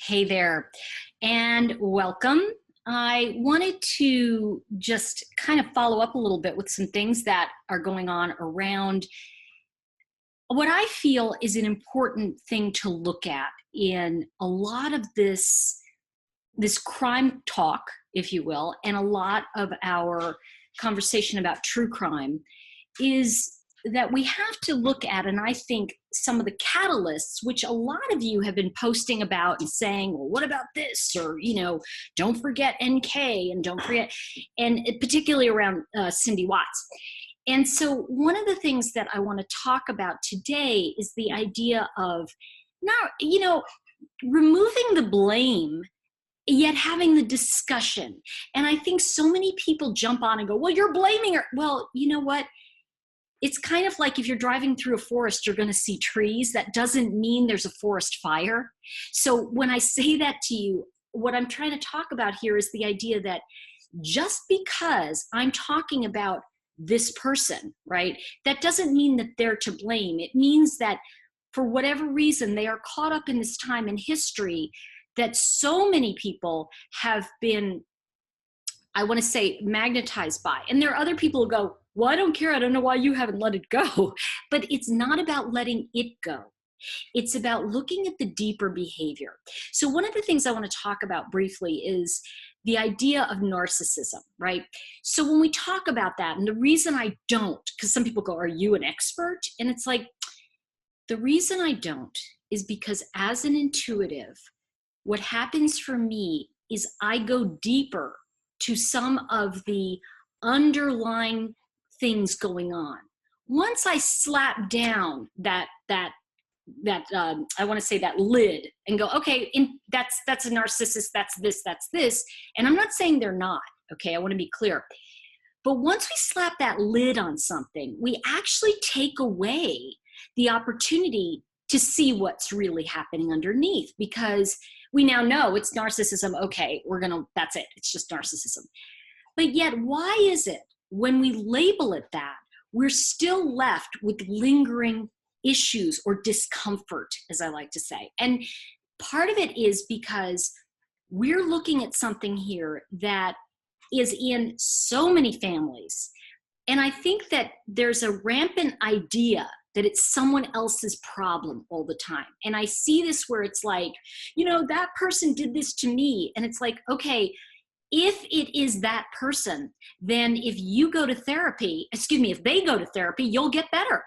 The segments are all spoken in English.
Hey there, and welcome. I wanted to just kind of follow up a little bit with some things that are going on around what I feel is an important thing to look at in a lot of this crime talk, if you will, and a lot of our conversation about true crime is that we have to look at, and I think some of the catalysts, which a lot of you have been posting about and saying, well, what about this? Or, don't forget NK and don't forget, and particularly around Cindy Watts. And so one of the things that I want to talk about today is the idea of not, removing the blame yet having the discussion. And I think so many people jump on and go, well, you're blaming her. Well, you know what? It's kind of like if you're driving through a forest, you're going to see trees. That doesn't mean there's a forest fire. So when I say that to you, what I'm trying to talk about here is the idea that just because I'm talking about this person, right, that doesn't mean that they're to blame. It means that for whatever reason, they are caught up in this time in history that so many people have been, I want to say, magnetized by. And there are other people who go, well, I don't care. I don't know why you haven't let it go. But it's not about letting it go. It's about looking at the deeper behavior. So one of the things I want to talk about briefly is the idea of narcissism, right? So when we talk about that, and the reason I don't, because some people go, are you an expert? And it's like, the reason I don't is because as an intuitive, what happens for me is I go deeper to some of the underlying things going on. Once I slap down that I want to say that lid and go, okay, that's a narcissist, that's this, and I'm not saying they're not, okay, I want to be clear. But once we slap that lid on something, we actually take away the opportunity to see what's really happening underneath, because we now know it's narcissism. Okay, that's it. It's just narcissism. But yet, why is it when we label it that, we're still left with lingering issues or discomfort, as I like to say? And part of it is because we're looking at something here that is in so many families. And I think that there's a rampant idea that it's someone else's problem all the time. And I see this where it's like, that person did this to me. And it's like, okay, if it is that person, then if they go to therapy, you'll get better.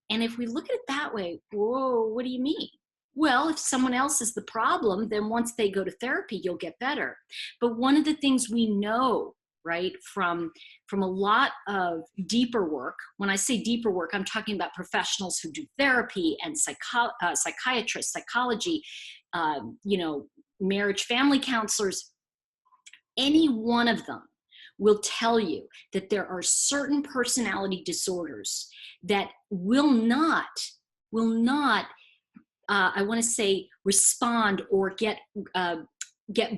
And if we look at it that way, whoa, what do you mean? Well, if someone else is the problem, then once they go to therapy, you'll get better. But one of the things we know, right, from a lot of deeper work, when I say deeper work, I'm talking about professionals who do therapy and psychiatrists, psychology, marriage, family counselors. Any one of them will tell you that there are certain personality disorders that will not, I want to say, respond or get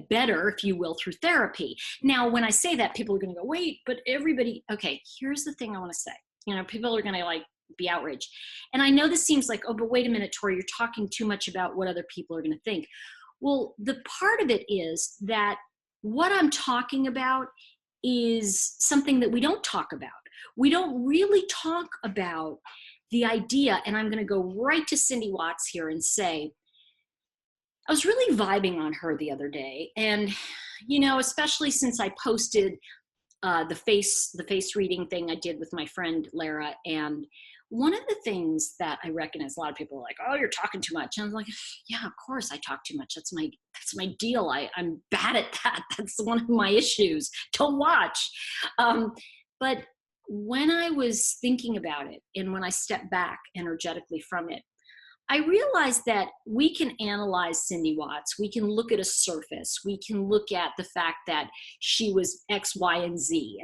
better, if you will, through therapy. Now, when I say that, people are going to go, wait, but everybody, okay, here's the thing I want to say. People are going to be outraged. And I know this seems like, oh, but wait a minute, Tori, you're talking too much about what other people are going to think. Well, the part of it is that what I'm talking about is something that we don't talk about. We don't really talk about the idea, and I'm going to go right to Cindy Watts here and say, I was really vibing on her the other day. And, especially since I posted the face reading thing I did with my friend Lara. And one of the things that I recognize, a lot of people are like, oh, you're talking too much. And I'm like, yeah, of course I talk too much. That's my deal. I'm bad at that. That's one of my issues. Don't watch. But when I was thinking about it, and when I stepped back energetically from it, I realized that we can analyze Cindy Watts. We can look at a surface. We can look at the fact that she was X, Y, and Z.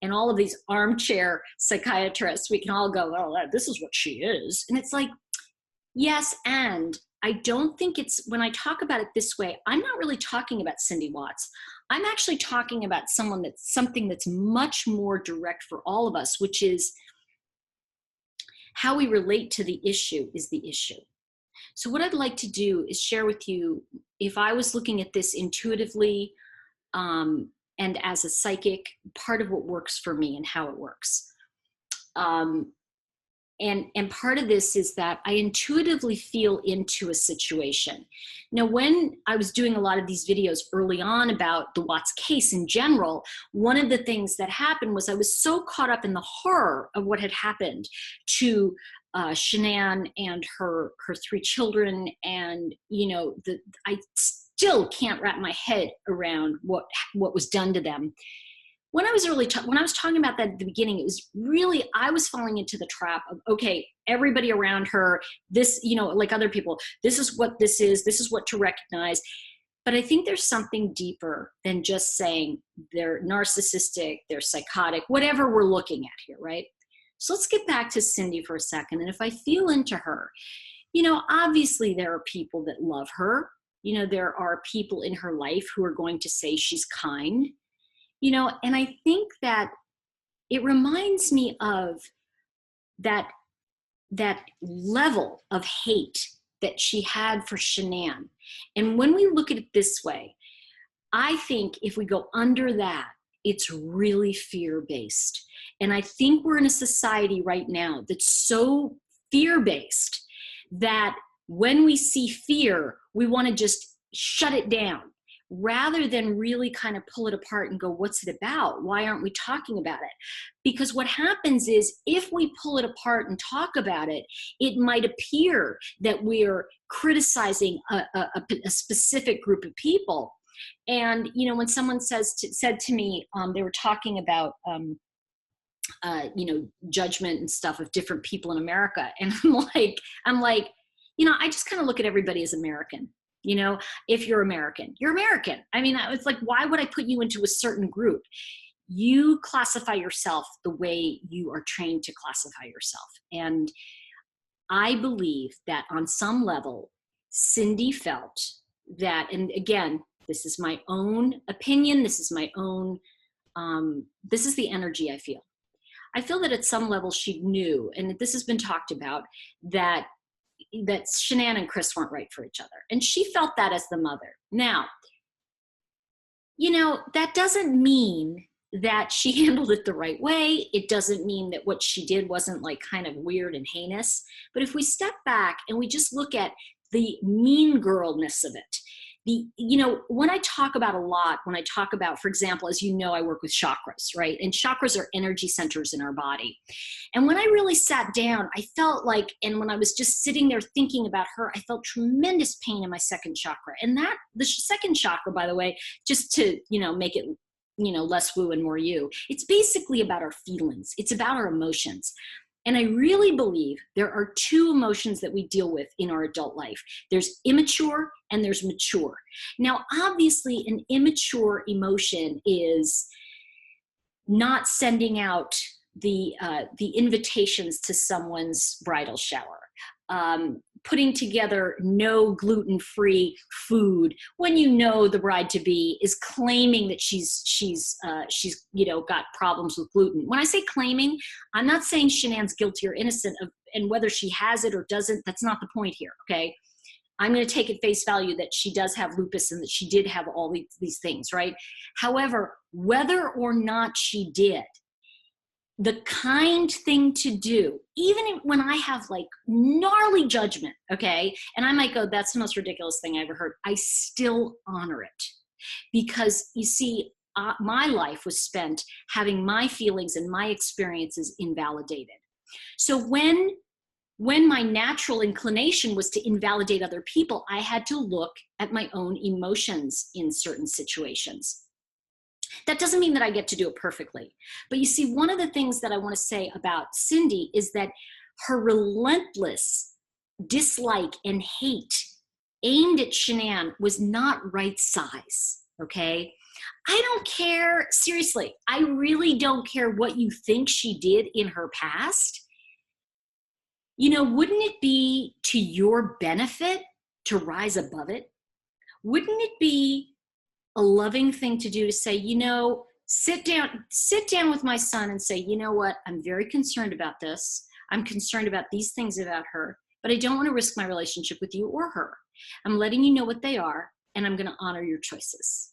And all of these armchair psychiatrists, we can all go, oh, this is what she is. And it's like, yes, and I don't think when I talk about it this way, I'm not really talking about Cindy Watts. I'm actually talking about something that's much more direct for all of us, which is how we relate to the issue is the issue. So what I'd like to do is share with you, if I was looking at this intuitively, and as a psychic, part of what works for me and how it works. And part of this is that I intuitively feel into a situation. Now, when I was doing a lot of these videos early on about the Watts case in general, one of the things that happened was I was so caught up in the horror of what had happened to Shanann and her 3 children, and I still can't wrap my head around what was done to them. When I was when I was talking about that at the beginning, it was really, I was falling into the trap of, okay, everybody around her, this, like other people, this is what this is what to recognize. But I think there's something deeper than just saying they're narcissistic, they're psychotic, whatever we're looking at here, right? So let's get back to Cindy for a second. And if I feel into her, obviously there are people that love her. There are people in her life who are going to say she's kind. And I think that it reminds me of that level of hate that she had for Shanann. And when we look at it this way, I think if we go under that, it's really fear-based. And I think we're in a society right now that's so fear-based that when we see fear, we want to just shut it down, rather than really kind of pull it apart and go, what's it about? Why aren't we talking about it? Because what happens is, if we pull it apart and talk about it, it might appear that we're criticizing a specific group of people. And, when someone said to me, they were talking about, judgment and stuff of different people in America. And I'm like, I just kind of look at everybody as American. If you're American, you're American. I mean, it's like, why would I put you into a certain group? You classify yourself the way you are trained to classify yourself. And I believe that on some level, Cindy felt that, and again, this is my own opinion, this is my own, this is the energy I feel. I feel that at some level she knew, and this has been talked about, that Shanann and Chris weren't right for each other. And she felt that as the mother. Now, that doesn't mean that she handled it the right way. It doesn't mean that what she did wasn't like kind of weird and heinous. But if we step back and we just look at the mean girlness of it, when I talk about, for example, as I work with chakras, right? And chakras are energy centers in our body. And when I really sat down, I felt like, and when I was just sitting there thinking about her, I felt tremendous pain in my second chakra. And the second chakra, by the way, just to, make it, less woo and more you, it's basically about our feelings. It's about our emotions. And I really believe there are 2 emotions that we deal with in our adult life. There's immature and there's mature. Now, obviously, an immature emotion is not sending out the invitations to someone's bridal shower, putting together no gluten-free food when the bride-to-be is claiming that she's got problems with gluten. When I say claiming, I'm not saying Shanann's guilty or innocent and whether she has it or doesn't. That's not the point here. Okay, I'm going to take at face value that she does have lupus and that she did have all these things, right? However, whether or not she did, the kind thing to do, even when I have like gnarly judgment, okay, and I might go, that's the most ridiculous thing I ever heard, I still honor it. Because you see, my life was spent having my feelings and my experiences invalidated. So when my natural inclination was to invalidate other people, I had to look at my own emotions in certain situations. That doesn't mean that I get to do it perfectly. But you see, one of the things that I want to say about Cindy is that her relentless dislike and hate aimed at Shanann was not right size, okay? I don't care, seriously, I really don't care what you think she did in her past. Wouldn't it be to your benefit to rise above it? Wouldn't it be a loving thing to do to say, sit down with my son and say, you know what, I'm very concerned about this. I'm concerned about these things about her. but I don't want to risk my relationship with you or her. I'm letting you know what they are, and I'm going to honor your choices.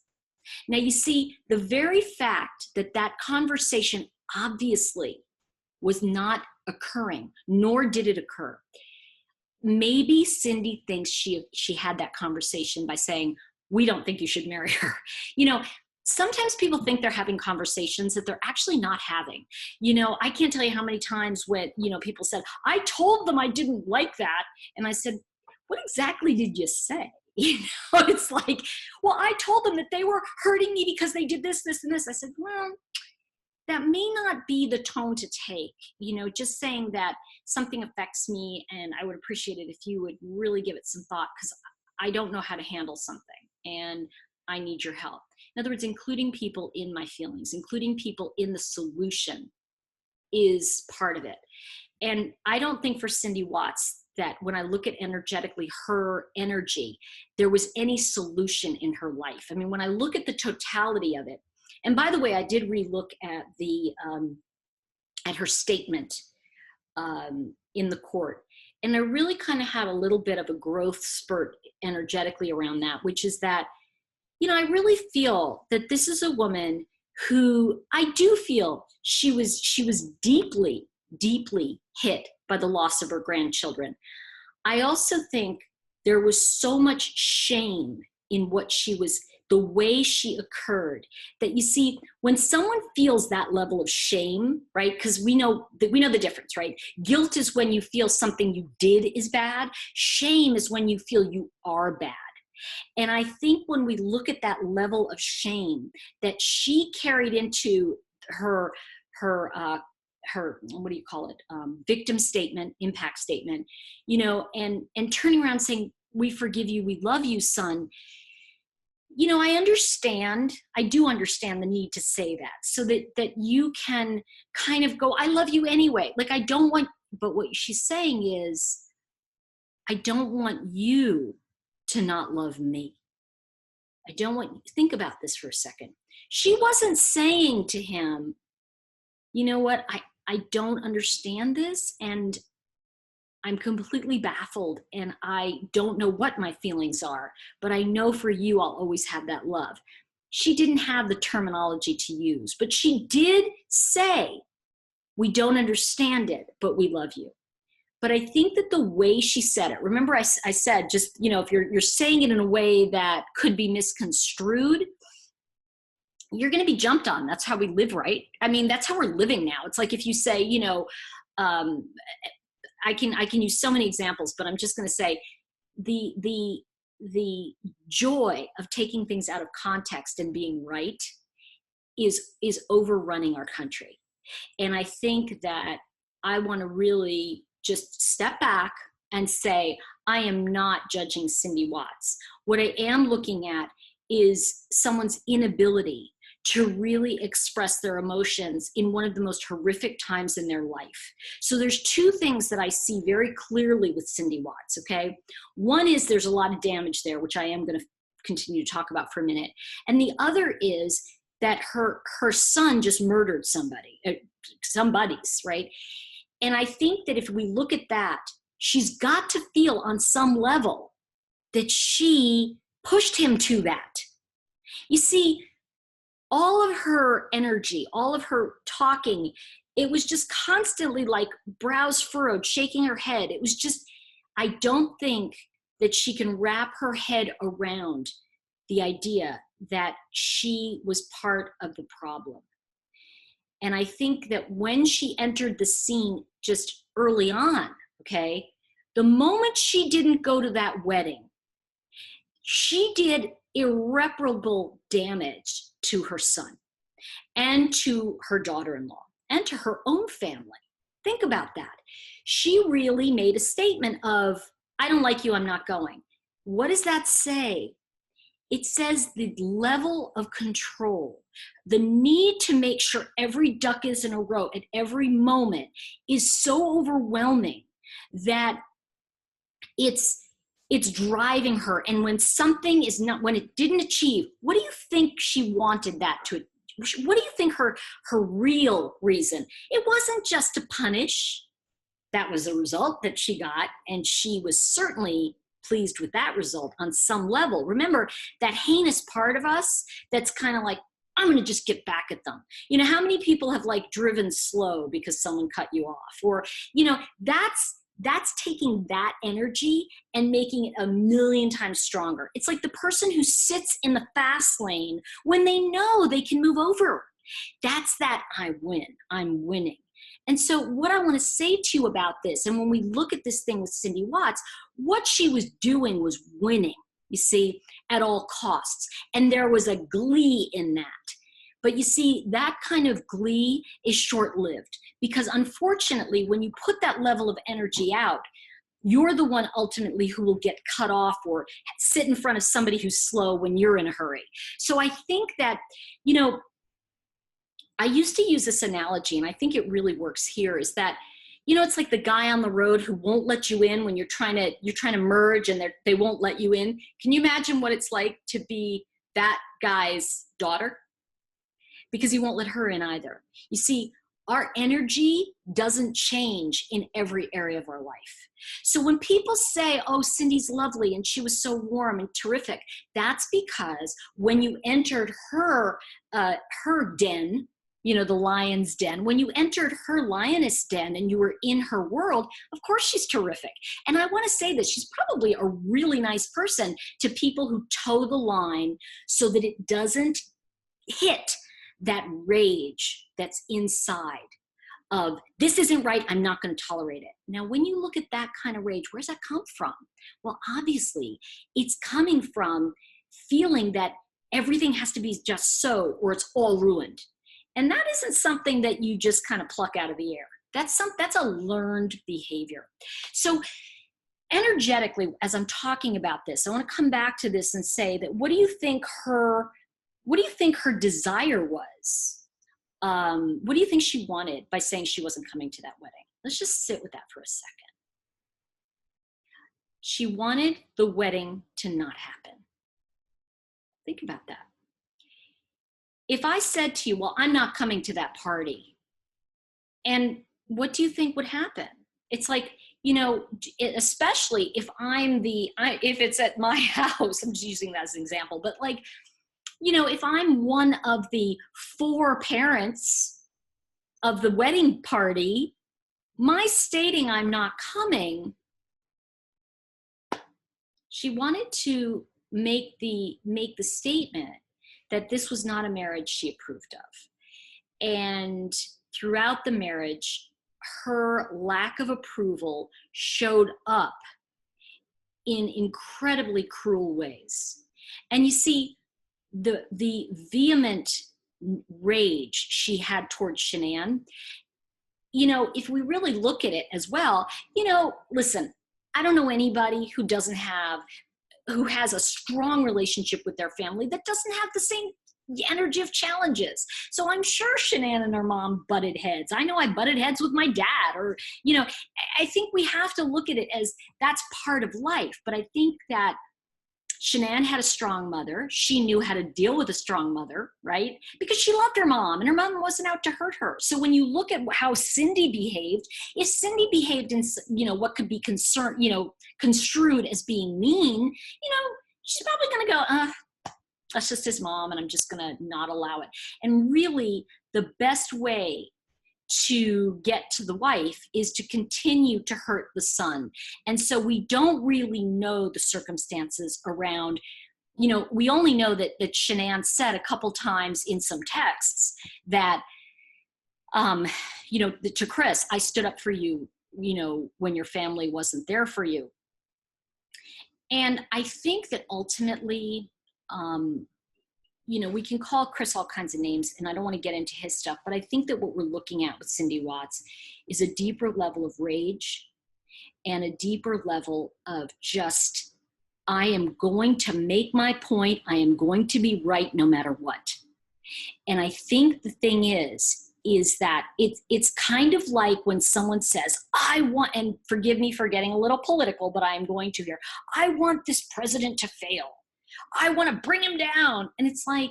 Now, you see, the very fact that that conversation obviously was not occurring, nor did it occur. Maybe Cindy thinks she had that conversation by saying, we don't think you should marry her. You know, sometimes people think they're having conversations that they're actually not having. You know, I can't tell you how many times when, you know, people said, I told them I didn't like that. And I said, what exactly did you say? You know, it's like, well, I told them that they were hurting me because they did this, this, and this. I said, well, that may not be the tone to take, you know, just saying that something affects me and I would appreciate it if you would really give it some thought because I don't know how to handle something and I need your help. In other words, including people in my feelings, including people in the solution is part of it. And I don't think for Cindy Watts that when I look at energetically her energy, there was any solution in her life. I mean, when I look at the totality of it, and by the way, I did relook at the at her statement in the court, and I really kind of had a little bit of a growth spurt energetically around that, which is that, you know, I really feel that this is a woman who I do feel she was deeply, deeply hit by the loss of her grandchildren. I also think there was so much shame in what she was, the way she occurred, that you see, when someone feels that level of shame, right? Because we know the difference, right? Guilt is when you feel something you did is bad. Shame is when you feel you are bad. And I think when we look at that level of shame that she carried into her what do you call it, victim statement, impact statement, you know, and turning around saying, we forgive you, we love you, son. You know, I do understand the need to say that so that you can kind of go, I love you anyway. Like, I don't want, but what she's saying is, I don't want you to not love me. I don't want you, think about this for a second. She wasn't saying to him, you know what, I don't understand this and I'm completely baffled and I don't know what my feelings are, but I know for you I'll always have that love. She didn't have the terminology to use, but she did say, we don't understand it, but we love you. But I think that the way she said it, remember I said, just, you know, if you're saying it in a way that could be misconstrued, you're going to be jumped on. That's how we live, right? I mean, that's how we're living now. It's like if you say, you know, I can use so many examples, but I'm just going to say the joy of taking things out of context and being right is overrunning our country. And I think that I want to really just step back and say, I am not judging Cindy Watts. What I am looking at is someone's inability to really express their emotions in one of the most horrific times in their life. So there's two things that I see very clearly with Cindy Watts, okay? One is there's a lot of damage there, which I am going to continue to talk about for a minute. And the other is that her son just murdered somebody's, right? And I think that if we look at that, she's got to feel on some level that she pushed him to that. You see, all of her energy, all of her talking, it was just constantly like brows furrowed, shaking her head. It was just, I don't think that she can wrap her head around the idea that she was part of the problem. And I think that when she entered the scene just early on, okay, the moment she didn't go to that wedding, she did irreparable damage to her son and to her daughter-in-law and to her own family. Think about that. She really made a statement of, I don't like you, I'm not going. What does that say? It says the level of control, the need to make sure every duck is in a row at every moment is so overwhelming that it's driving her. And when something is not, when it didn't achieve, what do you think she wanted that to, what do you think her real reason? It wasn't just to punish. that was a result that she got, and she was certainly pleased with that result on some level. Remember, that heinous part of us that's kind of like, I'm going to just get back at them. You know, how many people have like driven slow because someone cut you off? Or, you know, that's taking that energy and making it a million times stronger. It's like the person who sits in the fast lane when they know they can move over. That's that I win, I'm winning. And so what I want to say to you about this, and when we look at this thing with Cindy Watts, what she was doing was winning, you see, at all costs. And there was a glee in that. But you see, that kind of glee is short-lived, because unfortunately, when you put that level of energy out, you're the one ultimately who will get cut off or sit in front of somebody who's slow when you're in a hurry. So I think that, you know, I used to use this analogy, and I think it really works here, is that, you know, it's like the guy on the road who won't let you in when you're trying to merge and they won't let you in. Can you imagine what it's like to be that guy's daughter? Because he won't let her in either. You see, our energy doesn't change in every area of our life. So when people say, oh, Cindy's lovely and she was so warm and terrific, that's because when you entered her den, you know, the lion's den, when you entered her lioness den and you were in her world, of course she's terrific. And I want to say that she's probably a really nice person to people who toe the line so that it doesn't hit that rage that's inside of, this isn't right, I'm not going to tolerate it. Now, when you look at that kind of rage, where's that come from? Well, obviously, it's coming from feeling that everything has to be just so, or it's all ruined. And that isn't something that you just kind of pluck out of the air. That's a learned behavior. So energetically, as I'm talking about this, I want to come back to this and say that what do you think her desire was? What do you think she wanted by saying she wasn't coming to that wedding? Let's just sit with that for a second. She wanted the wedding to not happen. Think about that. If I said to you, well, I'm not coming to that party, and what do you think would happen? It's like, you know, especially if if it's at my house, I'm just using that as an example, but like, you know, if I'm one of the 4 parents of the wedding party, my stating I'm not coming, she wanted to make the statement that this was not a marriage she approved of. And throughout the marriage, her lack of approval showed up in incredibly cruel ways. And you see, the vehement rage she had towards Shanann, you know, if we really look at it as well, you know, listen, I don't know anybody who has a strong relationship with their family that doesn't have the same energy of challenges. So I'm sure Shanann and her mom butted heads. I know I butted heads with my dad, or, you know, I think we have to look at it as that's part of life. But I think that Shanann had a strong mother. She knew how to deal with a strong mother, right? Because she loved her mom and her mom wasn't out to hurt her. So when you look at how Cindy behaved, if Cindy behaved in, you know, what could be construed as being mean, you know, she's probably going to go, that's just his mom and I'm just going to not allow it. And really the best way to get to the wife is to continue to hurt the son. And so we don't really know the circumstances around, you know, we only know that Shanann said a couple times in some texts that, you know, to Chris, I stood up for you, you know, when your family wasn't there for you. And I think that ultimately, you know, we can call Chris all kinds of names, and I don't want to get into his stuff, but I think that what we're looking at with Cindy Watts is a deeper level of rage and a deeper level of just, I am going to make my point. I am going to be right no matter what. And I think the thing is that it's kind of like when someone says, I want, and forgive me for getting a little political, but I am going to here, I want this president to fail. I want to bring him down. And it's like,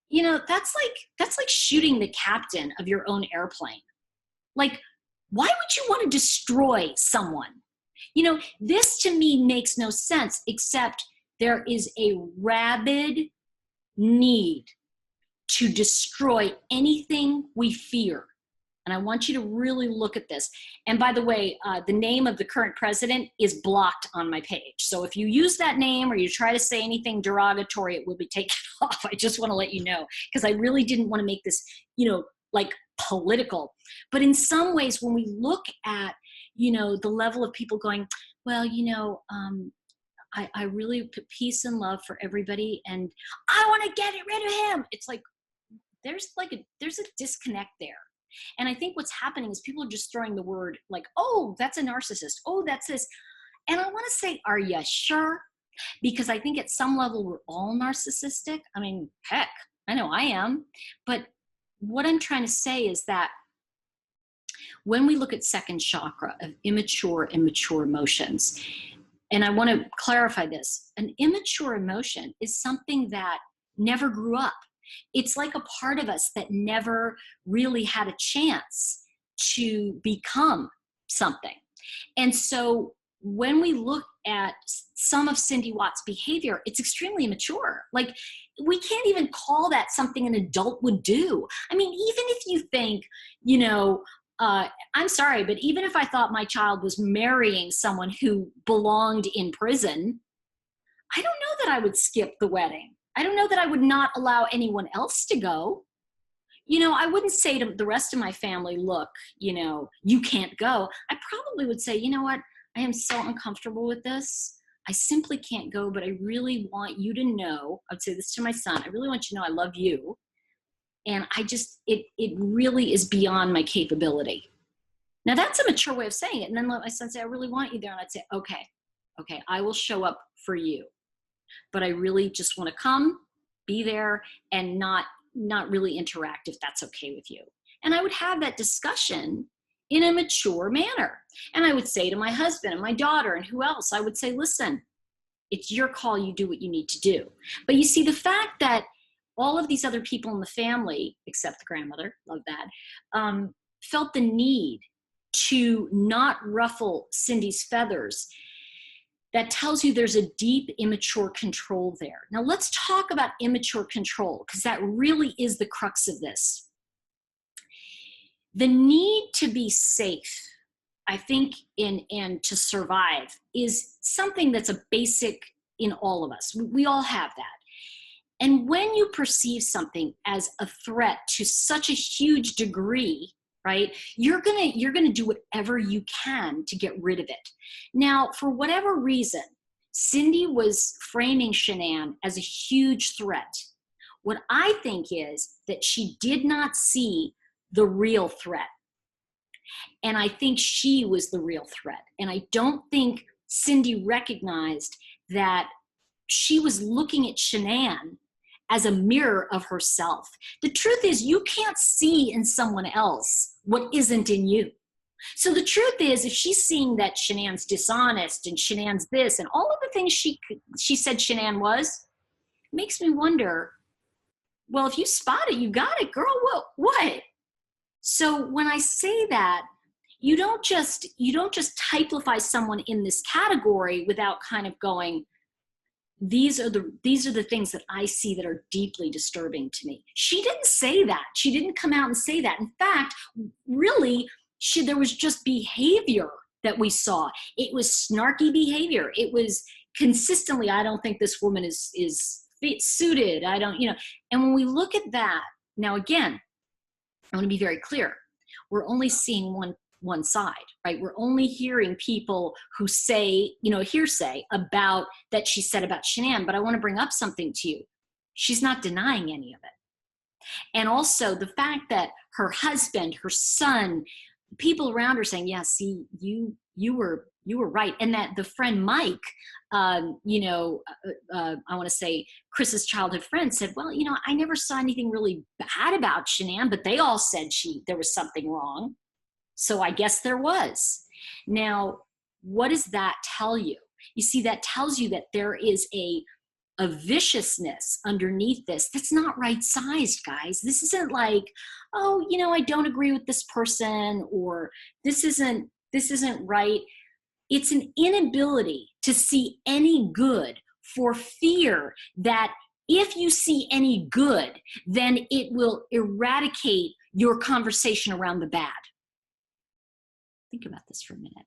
you know, that's like shooting the captain of your own airplane. Like, Why would you want to destroy someone? You know, this to me makes no sense, except there is a rabid need to destroy anything we fear. And I want you to really look at this. And by the way, the name of the current president is blocked on my page. So if you use that name or you try to say anything derogatory, it will be taken off. I just want to let you know, because I really didn't want to make this, you know, like political. But in some ways, when we look at, you know, the level of people going, well, you know, I really put peace and love for everybody, and I want to get rid of him. It's like, there's a disconnect there. And I think what's happening is people are just throwing the word like, oh, that's a narcissist. Oh, that's this. And I want to say, are you sure? Because I think at some level we're all narcissistic. I mean, heck, I know I am. But what I'm trying to say is that when we look at second chakra of immature and mature emotions, and I want to clarify this, an immature emotion is something that never grew up. It's like a part of us that never really had a chance to become something. And so when we look at some of Cindy Watt's behavior, it's extremely immature. Like, we can't even call that something an adult would do. I mean, even if you think, you know, I'm sorry, but even if I thought my child was marrying someone who belonged in prison, I don't know that I would skip the wedding. I don't know that I would not allow anyone else to go. You know, I wouldn't say to the rest of my family, look, you know, you can't go. I probably would say, you know what? I am so uncomfortable with this. I simply can't go, but I really want you to know, I'd say this to my son, I really want you to know I love you. And I just, it really is beyond my capability. Now that's a mature way of saying it. And then let my son say, I really want you there. And I'd say, okay, I will show up for you. But I really just want to come, be there, and not really interact if that's okay with you. And I would have that discussion in a mature manner. And I would say to my husband and my daughter and who else, I would say, listen, it's your call, you do what you need to do. But you see, the fact that all of these other people in the family, except the grandmother, love that, felt the need to not ruffle Cindy's feathers, that tells you there's a deep immature control there. Now let's talk about immature control, because that really is the crux of this. The need to be safe, I think, and to survive is something that's a basic in all of us. We all have that. And when you perceive something as a threat to such a huge degree, right, you're gonna do whatever you can to get rid of it. Now, for whatever reason, Cindy was framing Shanann as a huge threat. What I think is that she did not see the real threat. And I think she was the real threat. And I don't think Cindy recognized that she was looking at Shanann as a mirror of herself. The truth is, you can't see in someone else what isn't in you. So the truth is, if she's seeing that Shanann's dishonest and Shanann's this and all of the things she said Shanann was, it makes me wonder, well, if you spot it, you got it, girl, what? So when I say that, you don't just typify someone in this category without kind of going, these are the things that I see that are deeply disturbing to me. She didn't say that. She didn't come out and say that. In fact, really, there was just behavior that we saw. It was snarky behavior. It was consistently, I don't think this woman is suited. I don't, you know. And when we look at that, now again, I want to be very clear. We're only seeing one side, right? We're only hearing people who say, you know, hearsay about that she said about Shanann, but I want to bring up something to you. She's not denying any of it. And also the fact that her husband, her son, people around her saying, yeah, see, you were right. And that the friend Mike, I want to say Chris's childhood friend said, well, you know, I never saw anything really bad about Shanann, but they all said there was something wrong. So I guess there was. Now, what does that tell you? You see, that tells you that there is a a viciousness underneath this that's not right-sized, guys. This isn't like, oh, I don't agree with this person, or this isn't right. It's an inability to see any good for fear that if you see any good, then it will eradicate your conversation around the bad. Think about this for a minute.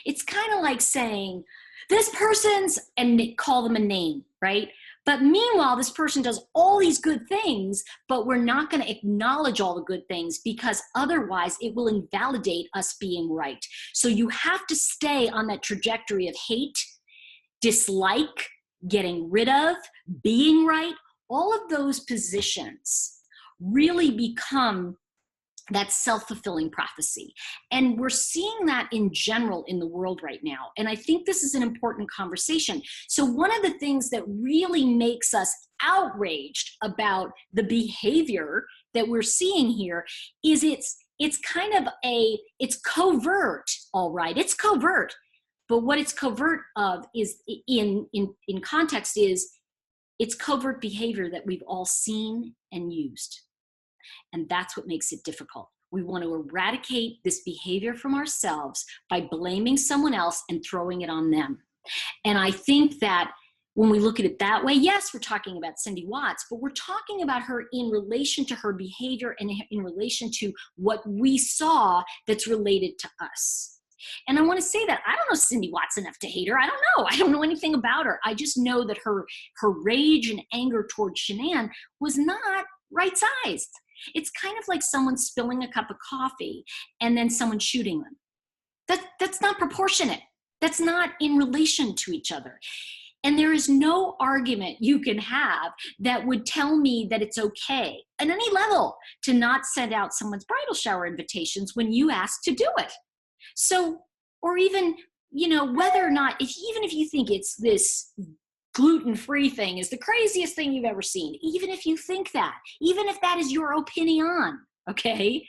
It's kind of like saying, this person's, and call them a name, right? But meanwhile, this person does all these good things, but we're not going to acknowledge all the good things because otherwise it will invalidate us being right. So you have to stay on that trajectory of hate, dislike, getting rid of, being right. All of those positions really become that self-fulfilling prophecy. And we're seeing that in general in the world right now. And I think this is an important conversation. So one of the things that really makes us outraged about the behavior that we're seeing here is it's kind of it's covert, all right, it's covert. But what it's covert of is in context is it's covert behavior that we've all seen and used. And that's what makes it difficult. We want to eradicate this behavior from ourselves by blaming someone else and throwing it on them. And I think that when we look at it that way, yes, we're talking about Cindy Watts, but we're talking about her in relation to her behavior and in relation to what we saw that's related to us. And I want to say that I don't know Cindy Watts enough to hate her. I don't know. I don't know anything about her. I just know that her rage and anger towards Shanann was not right-sized. It's kind of like someone spilling a cup of coffee and then someone shooting them. That's not proportionate. That's not in relation to each other. And there is no argument you can have that would tell me that it's okay at any level to not send out someone's bridal shower invitations when you ask to do it. So, or even, whether or not, even if you think it's this gluten-free thing is the craziest thing you've ever seen, even if you think that, even if that is your opinion, okay,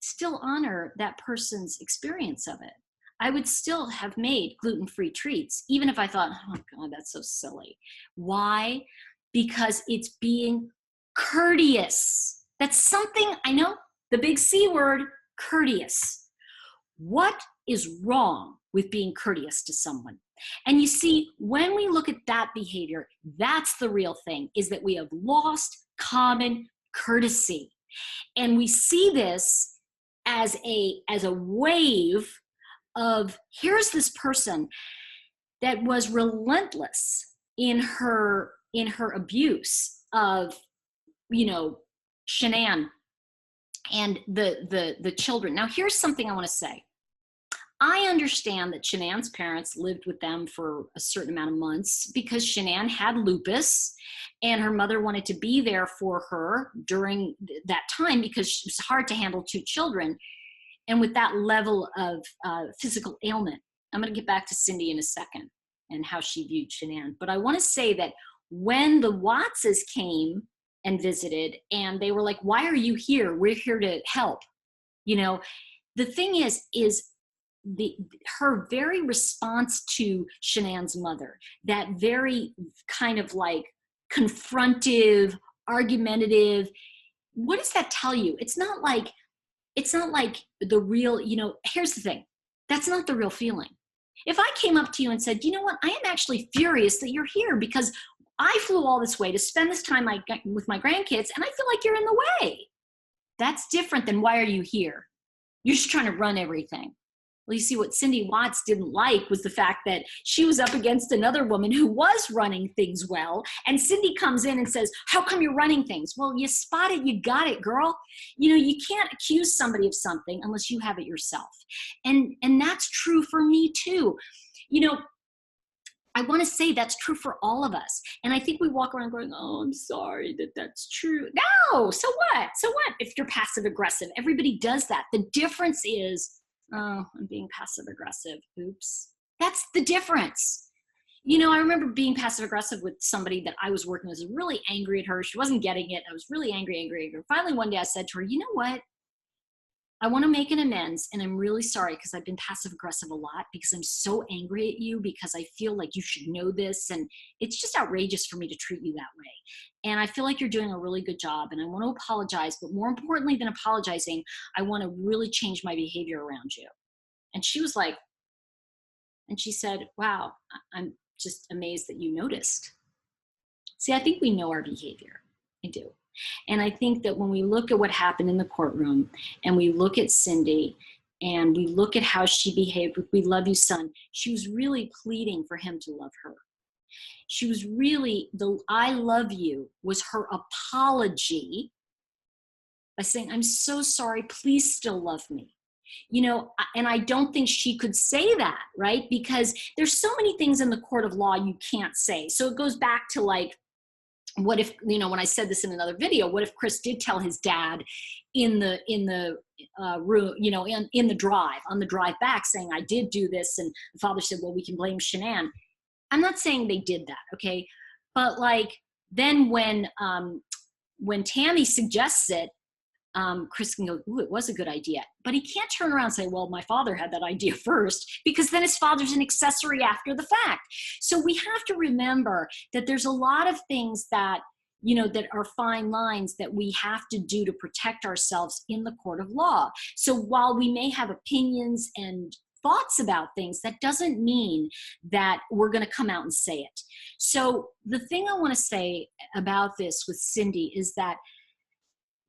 still honor that person's experience of it. I would still have made gluten-free treats, even if I thought, oh God, that's so silly. Why? Because it's being courteous. That's something, I know, the big C word, courteous. What is wrong with being courteous to someone? And you see, when we look at that behavior, that's the real thing, is that we have lost common courtesy. And we see this as a wave of, here's this person that was relentless in her abuse of, Shanann and the children. Now, here's something I want to say. I understand that Shanann's parents lived with them for a certain amount of months because Shanann had lupus and her mother wanted to be there for her during that time because it was hard to handle two children and with that level of physical ailment. I'm going to get back to Cindy in a second and how she viewed Shanann. But I want to say that when the Wattses came and visited and they were like, why are you here? We're here to help. The thing is her very response to Shanann's mother, that very kind of like confrontive, argumentative, what does that tell you? It's not like the real, here's the thing, that's not the real feeling. If I came up to you and said, you know what, I am actually furious that you're here because I flew all this way to spend this time with my grandkids and I feel like you're in the way. That's different than why are you here? You're just trying to run everything. Well, you see, what Cindy Watts didn't like was the fact that she was up against another woman who was running things well. And Cindy comes in and says, how come you're running things? Well, you spot it, you got it, girl. You can't accuse somebody of something unless you have it yourself. And that's true for me too. I want to say that's true for all of us. And I think we walk around going, oh, I'm sorry that that's true. No, so what? So what if you're passive aggressive? Everybody does that. The difference is, oh, I'm being passive aggressive. Oops. That's the difference. I remember being passive aggressive with somebody that I was working with. I was really angry at her. She wasn't getting it. I was really angry. Finally, one day I said to her, you know what? I want to make an amends, and I'm really sorry because I've been passive aggressive a lot because I'm so angry at you because I feel like you should know this, and it's just outrageous for me to treat you that way. And I feel like you're doing a really good job, and I want to apologize, but more importantly than apologizing, I want to really change my behavior around you. And she was like, and she said, wow, I'm just amazed that you noticed. See, I think we know our behavior. I do. And I think that when we look at what happened in the courtroom and we look at Cindy and we look at how she behaved with "We love you, son," she was really pleading for him to love her. She was really, the "I love you" was her apology by saying, I'm so sorry, please still love me. You know, and I don't think she could say that, right? Because there's so many things in the court of law you can't say. So it goes back to like, what if, you know, when I said this in another video, what if Chris did tell his dad in the room, you know, in the drive, on the drive back, saying, I did do this, and the father said, well, we can blame Shanann. I'm not saying they did that, okay? But like, then when Tammy suggests it, Chris can go, ooh, it was a good idea. But he can't turn around and say, well, my father had that idea first, because then his father's an accessory after the fact. So we have to remember that there's a lot of things that, you know, that are fine lines that we have to do to protect ourselves in the court of law. So while we may have opinions and thoughts about things, that doesn't mean that we're going to come out and say it. So the thing I want to say about this with Cindy is that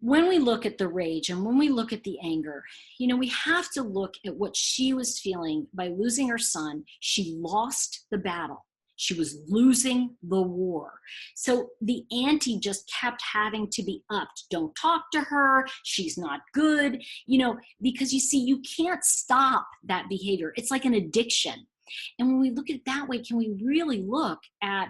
when we look at the rage and when we look at the anger, you know, we have to look at what she was feeling by losing her son. She lost the battle. She was losing the war. So the ante just kept having to be upped. Don't talk to her. She's not good, you know, because you see, you can't stop that behavior. It's like an addiction. And when we look at it that way, can we really look at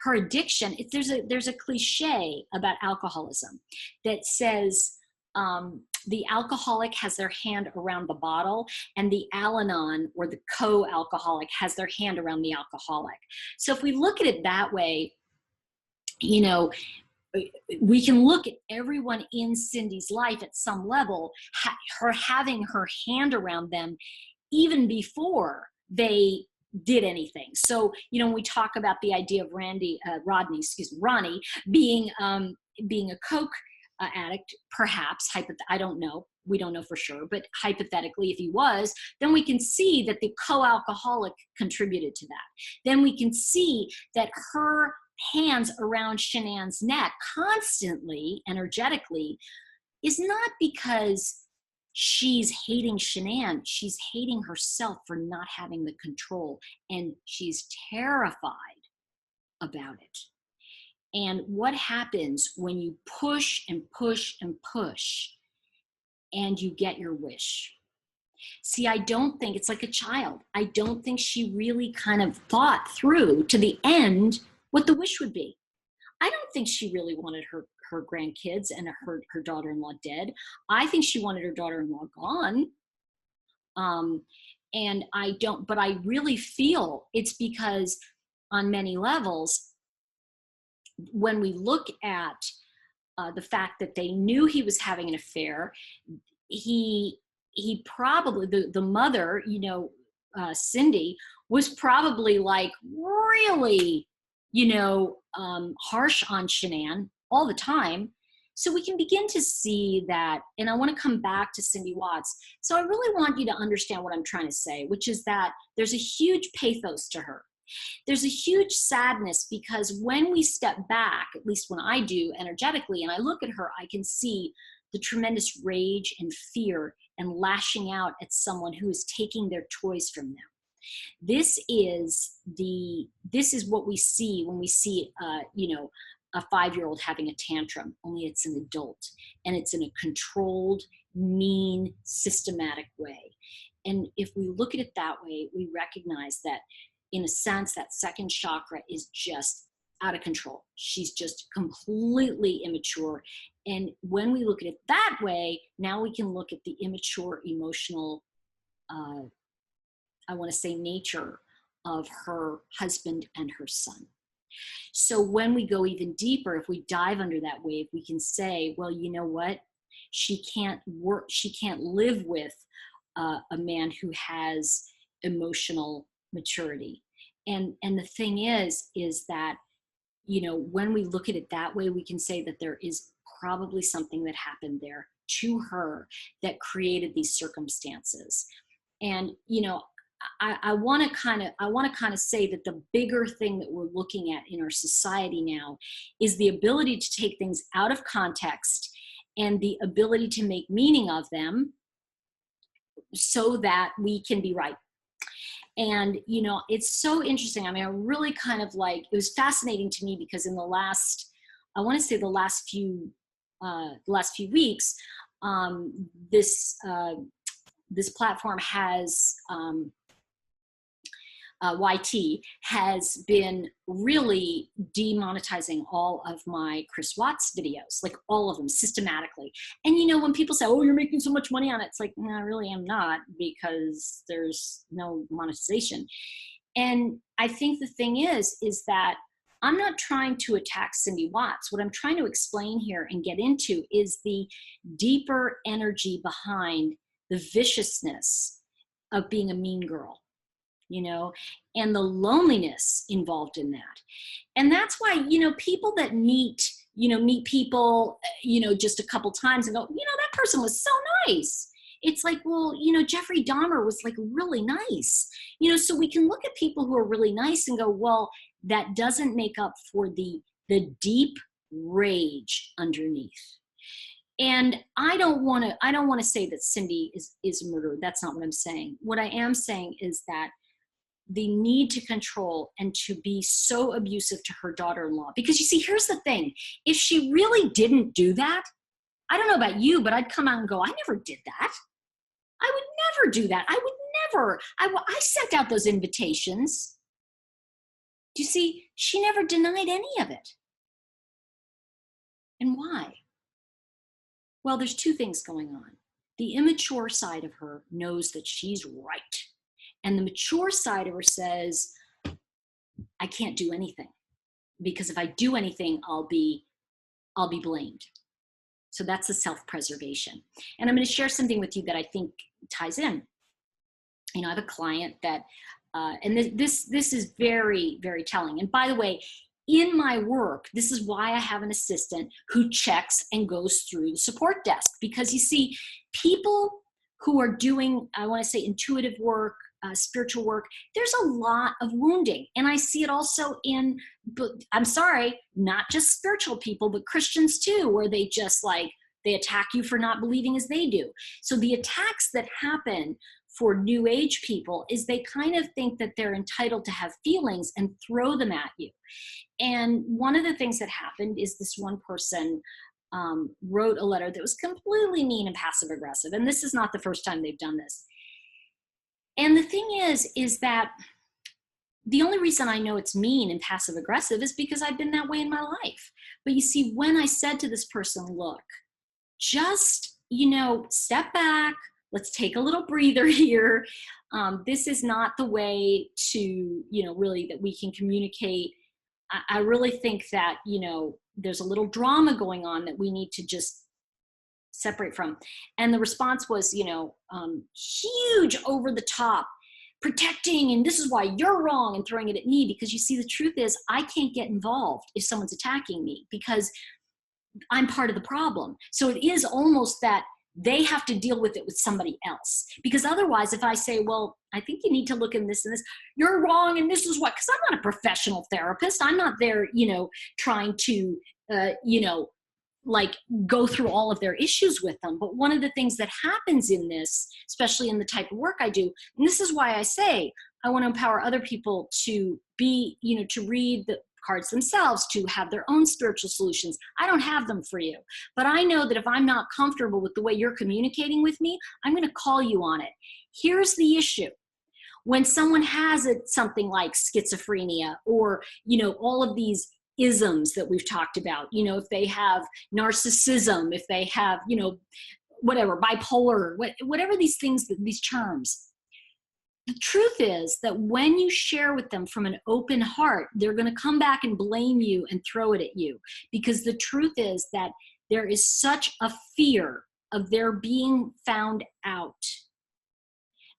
her addiction? There's a cliche about alcoholism that says the alcoholic has their hand around the bottle, and the Al-Anon or the co-alcoholic has their hand around the alcoholic. So if we look at it that way, you know, we can look at everyone in Cindy's life at some level, her having her hand around them even before they did anything. So, you know, when we talk about the idea of Ronnie being a coke addict, perhaps, I don't know, we don't know for sure, but hypothetically, if he was, then we can see that the co-alcoholic contributed to that. Then we can see that her hands around Shanann's neck constantly, energetically, is not because she's hating Shanann, she's hating herself for not having the control, and she's terrified about it. And what happens when you push and push and push and you get your wish? See, I don't think, it's like a child. I don't think she really kind of thought through to the end what the wish would be. I don't think she really wanted her grandkids and her daughter-in-law dead. I think she wanted her daughter-in-law gone. And but I really feel it's because on many levels, when we look at the fact that they knew he was having an affair, he probably, the mother, you know, Cindy, was probably like really, you know, harsh on Shanann all the time. So we can begin to see that, and I want to come back to Cindy Watts. So I really want you to understand what I'm trying to say, which is that there's a huge pathos to her. There's a huge sadness, because when we step back, at least when I do energetically, and I look at her, I can see the tremendous rage and fear and lashing out at someone who is taking their toys from them. This is what we see when we see, you know, a 5-year-old having a tantrum, only it's an adult, and it's in a controlled, mean, systematic way. And if we look at it that way, we recognize that, in a sense, that second chakra is just out of control. She's just completely immature. And when we look at it that way, now we can look at the immature emotional, I want to say, nature of her husband and her son. So when we go even deeper, if we dive under that wave, we can say, well, you know what? she can't work, she can't live with a man who has emotional maturity. And the thing is that, you know, when we look at it that way, we can say that there is probably something that happened there to her that created these circumstances. And, you know, I want to kind of say that the bigger thing that we're looking at in our society now is the ability to take things out of context and the ability to make meaning of them so that we can be right. And, you know, it's so interesting. I mean, I really kind of like, it was fascinating to me because in the last, I want to say the last few weeks, this platform has, YT has been really demonetizing all of my Chris Watts videos, like all of them systematically. And, you know, when people say, oh, you're making so much money on it, it's like, no, I really am not, because there's no monetization. And I think the thing is that I'm not trying to attack Cindy Watts. What I'm trying to explain here and get into is the deeper energy behind the viciousness of being a mean girl, you know, and the loneliness involved in that. And that's why, you know, people that meet people, you know, just a couple times and go, you know, that person was so nice. It's like, well, you know, Jeffrey Dahmer was like really nice, you know, so we can look at people who are really nice and go, well, that doesn't make up for the deep rage underneath. And I don't want to say that Cindy is a murderer. That's not what I'm saying. What I am saying is that the need to control and to be so abusive to her daughter-in-law, because you see, here's the thing. If she really didn't do that, I don't know about you, but I'd come out and go, I never did that. I would never do that. I would never. I sent out those invitations. Do you see? She never denied any of it. And why? Well, there's two things going on. The immature side of her knows that she's right. And the mature side of her says, I can't do anything, because if I do anything, I'll be blamed. So that's the self-preservation. And I'm going to share something with you that I think ties in. You know, I have a client that, and this is very, very telling. And by the way, in my work, this is why I have an assistant who checks and goes through the support desk, because you see, people who are doing, I want to say, intuitive work, spiritual work, there's a lot of wounding. And I see it also in, I'm sorry, not just spiritual people, but Christians too, where they just like, they attack you for not believing as they do. So the attacks that happen for New Age people is they kind of think that they're entitled to have feelings and throw them at you. And one of the things that happened is this one person wrote a letter that was completely mean and passive aggressive. And this is not the first time they've done this. And the thing is that the only reason I know it's mean and passive aggressive is because I've been that way in my life. But you see, when I said to this person, look, just, you know, step back, let's take a little breather here. This is not the way to, you know, really that we can communicate. I really think that, you know, there's a little drama going on that we need to just separate from. And the response was, you know, huge, over the top, protecting, and this is why you're wrong, and throwing it at me. Because you see, the truth is, I can't get involved if someone's attacking me because I'm part of the problem. So it is almost that they have to deal with it with somebody else. Because otherwise, if I say, well, I think you need to look in this and this, you're wrong, and this is what, because I'm not a professional therapist. I'm not there, you know, trying to, you know, like go through all of their issues with them. But one of the things that happens in this, especially in the type of work I do, and this is why I say I want to empower other people to be, you know, to read the cards themselves, to have their own spiritual solutions. I don't have them for you, but I know that if I'm not comfortable with the way you're communicating with me, I'm going to call you on it. Here's the issue. When someone has something like schizophrenia, or, you know, all of these isms that we've talked about, you know, if they have narcissism, if they have, you know, whatever, bipolar, whatever these things, these terms, the truth is that when you share with them from an open heart, they're going to come back and blame you and throw it at you. Because the truth is that there is such a fear of their being found out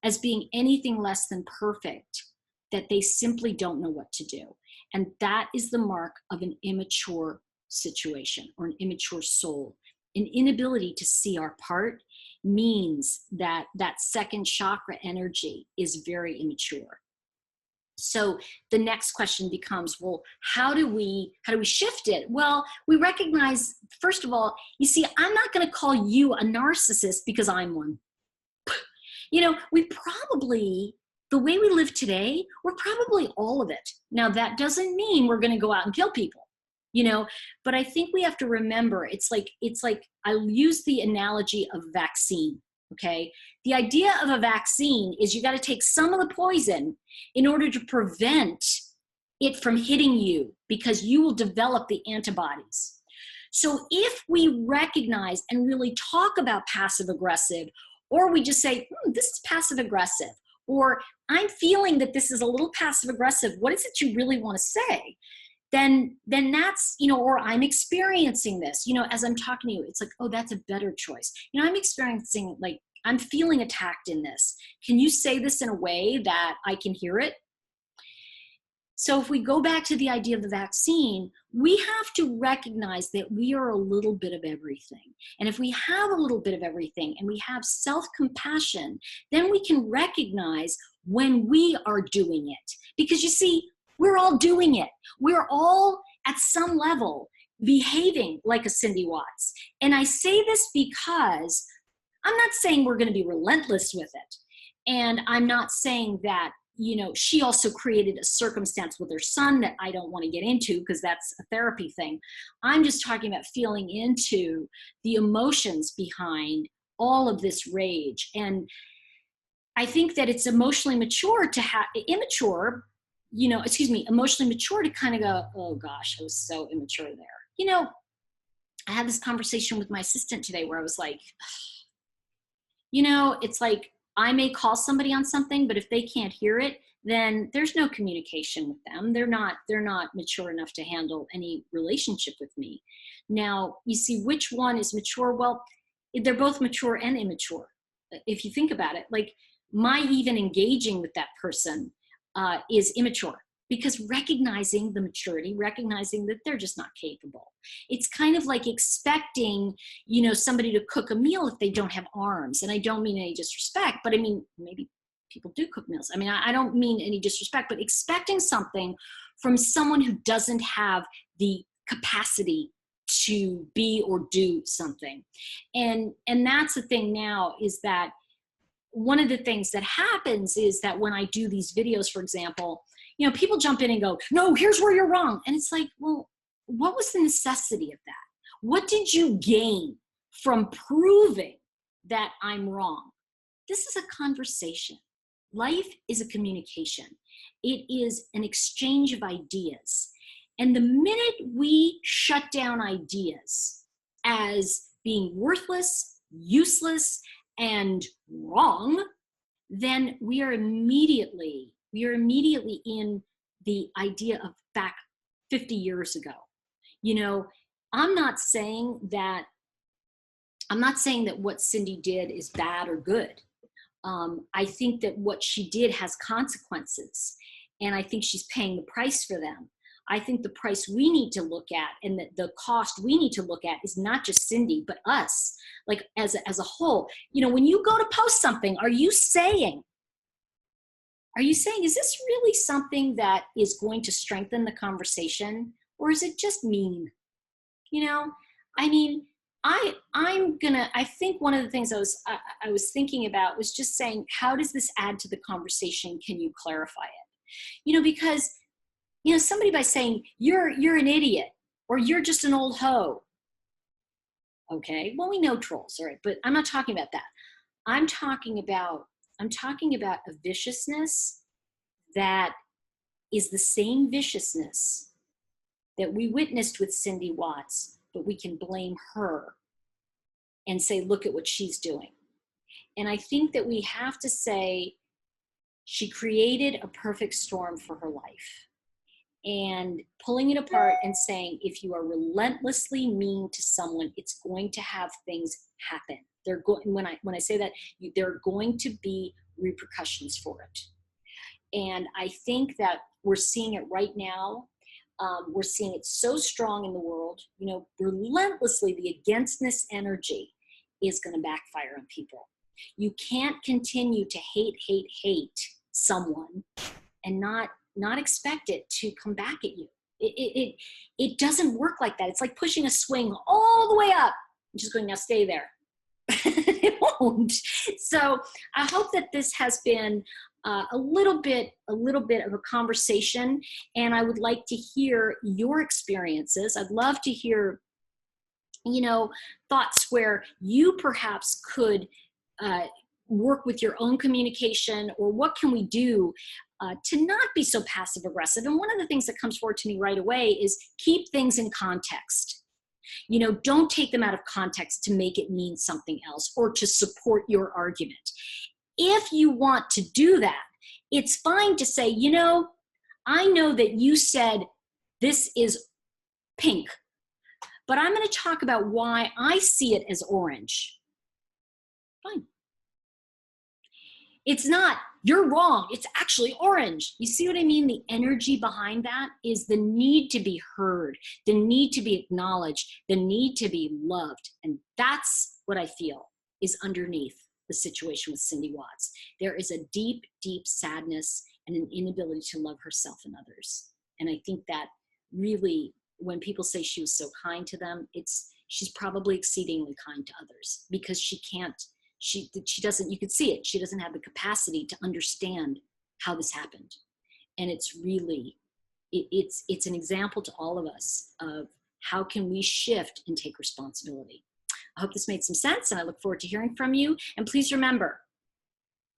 as being anything less than perfect, that they simply don't know what to do. And that is the mark of an immature situation or an immature soul. An inability to see our part means that that second chakra energy is very immature. So the next question becomes, well, how do we shift it? Well, we recognize, first of all, you see, I'm not going to call you a narcissist because I'm one. You know, the way we live today, we're probably all of it. Now, that doesn't mean we're going to go out and kill people, you know, but I think we have to remember, it's like I'll use the analogy of vaccine. Okay. The idea of a vaccine is you got to take some of the poison in order to prevent it from hitting you, because you will develop the antibodies. So if we recognize and really talk about passive aggressive, or we just say, this is passive aggressive, or I'm feeling that this is a little passive aggressive, what is it you really want to say? Then that's, you know, or I'm experiencing this, you know, as I'm talking to you, it's like, oh, that's a better choice. You know, I'm experiencing, like, I'm feeling attacked in this. Can you say this in a way that I can hear it? So if we go back to the idea of the vaccine, we have to recognize that we are a little bit of everything. And if we have a little bit of everything and we have self-compassion, then we can recognize when we are doing it. Because you see, we're all doing it. We're all at some level behaving like a Cindy Watts. And I say this because I'm not saying we're going to be relentless with it. And I'm not saying that, you know, she also created a circumstance with her son that I don't want to get into because that's a therapy thing. I'm just talking about feeling into the emotions behind all of this rage. And I think that it's emotionally mature to have, emotionally mature to kind of go, oh gosh, I was so immature there. You know, I had this conversation with my assistant today where I was like, you know, it's like, I may call somebody on something, but if they can't hear it, then there's no communication with them. They're not mature enough to handle any relationship with me. Now, you see, which one is mature? Well, they're both mature and immature. If you think about it, like my even engaging with that person is immature, because recognizing the maturity, recognizing that they're just not capable. It's kind of like expecting, you know, somebody to cook a meal if they don't have arms. And I don't mean any disrespect, but I mean, maybe people do cook meals. I mean, I don't mean any disrespect, but expecting something from someone who doesn't have the capacity to be or do something. And that's the thing now, is that one of the things that happens is that when I do these videos, for example, you know, people jump in and go, no, here's where you're wrong. And it's like, well, what was the necessity of that? What did you gain from proving that I'm wrong? This is a conversation. Life is a communication. It is an exchange of ideas. And the minute we shut down ideas as being worthless, useless, and wrong, then we are immediately in the idea of back 50 years ago. You know, I'm not saying that what Cindy did is bad or good. I think that what she did has consequences, and I think she's paying the price for them. I think the price we need to look at, and the cost we need to look at, is not just Cindy, but us, like as a whole. You know, when you go to post something, are you saying, is this really something that is going to strengthen the conversation, or is it just mean? You know, I mean, I think one of the things I was thinking about was just saying, how does this add to the conversation? Can you clarify it? You know, because, you know, somebody by saying you're an idiot, or you're just an old hoe. Okay, well, we know trolls, all right, but I'm not talking about that. I'm talking about a viciousness that is the same viciousness that we witnessed with Cindy Watts, but we can blame her and say, look at what she's doing. And I think that we have to say, she created a perfect storm for her life. And pulling it apart and saying, if you are relentlessly mean to someone, it's going to have things happen. They're going, when I say that, there are going to be repercussions for it. And I think that we're seeing it right now. We're seeing it so strong in the world. You know, relentlessly, the againstness energy is going to backfire on people. You can't continue to hate someone and not expect it to come back at you. It doesn't work like that. It's like pushing a swing all the way up and just going, now stay there. It won't. So I hope that this has been a little bit of a conversation, and I would like to hear your experiences. I'd love to hear, you know, thoughts where you perhaps could work with your own communication, or what can we do to not be so passive aggressive. And one of the things that comes forward to me right away is keep things in context. You know, don't take them out of context to make it mean something else or to support your argument. If you want to do that, it's fine to say, you know, I know that you said this is pink, but I'm going to talk about why I see it as orange. Fine. It's not, you're wrong, it's actually orange. You see what I mean? The energy behind that is the need to be heard, the need to be acknowledged, the need to be loved. And that's what I feel is underneath the situation with Cindy Watts. There is a deep, deep sadness and an inability to love herself and others. And I think that really, when people say she was so kind to them, she's probably exceedingly kind to others, because she doesn't, you could see it, she doesn't have the capacity to understand how this happened. And it's really, it's an example to all of us of how can we shift and take responsibility. I hope this made some sense, and I look forward to hearing from you. And please remember,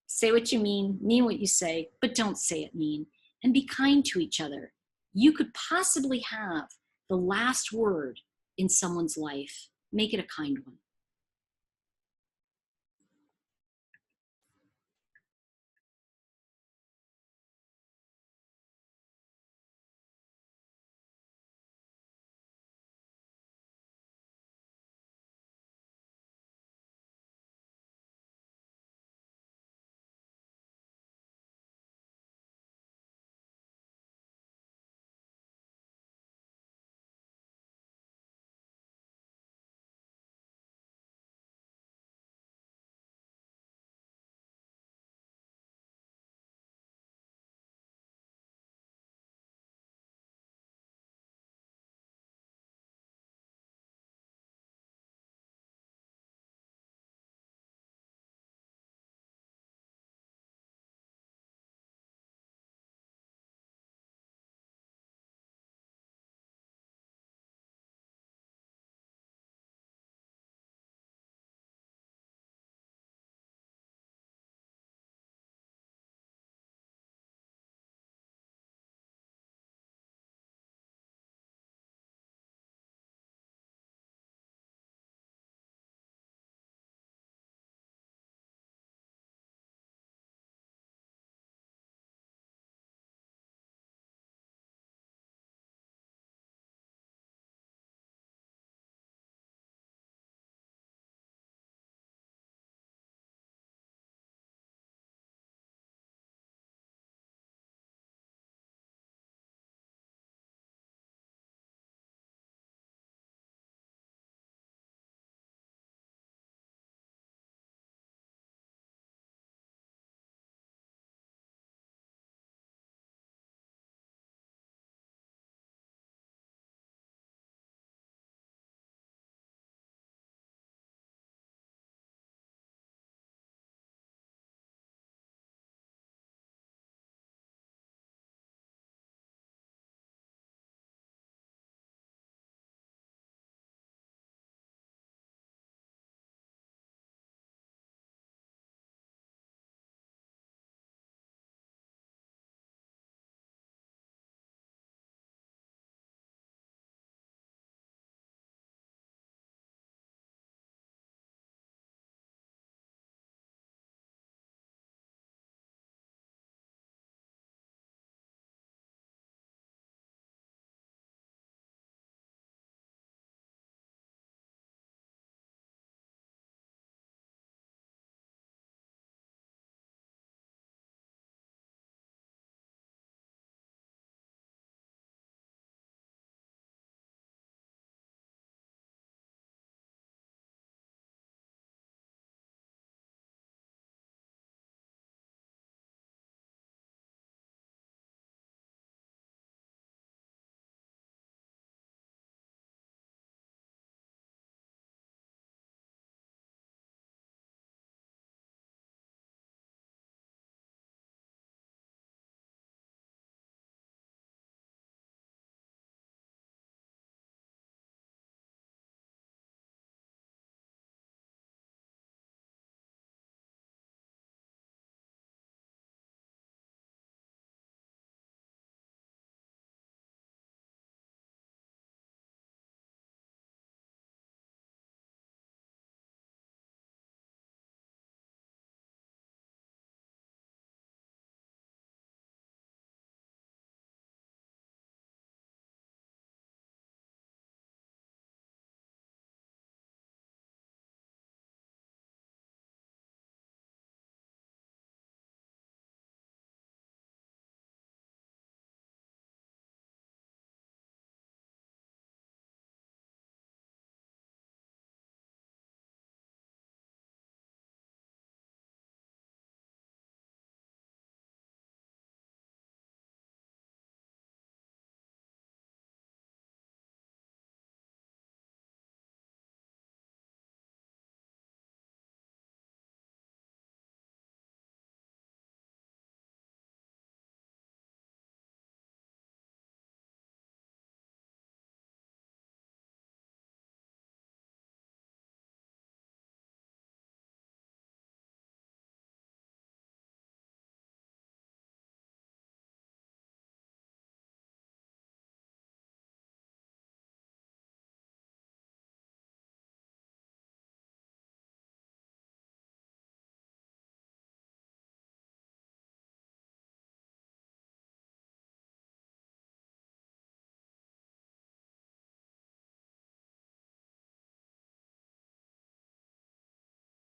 say what you mean what you say, but don't say it mean, and be kind to each other. You could possibly have the last word in someone's life. Make it a kind one.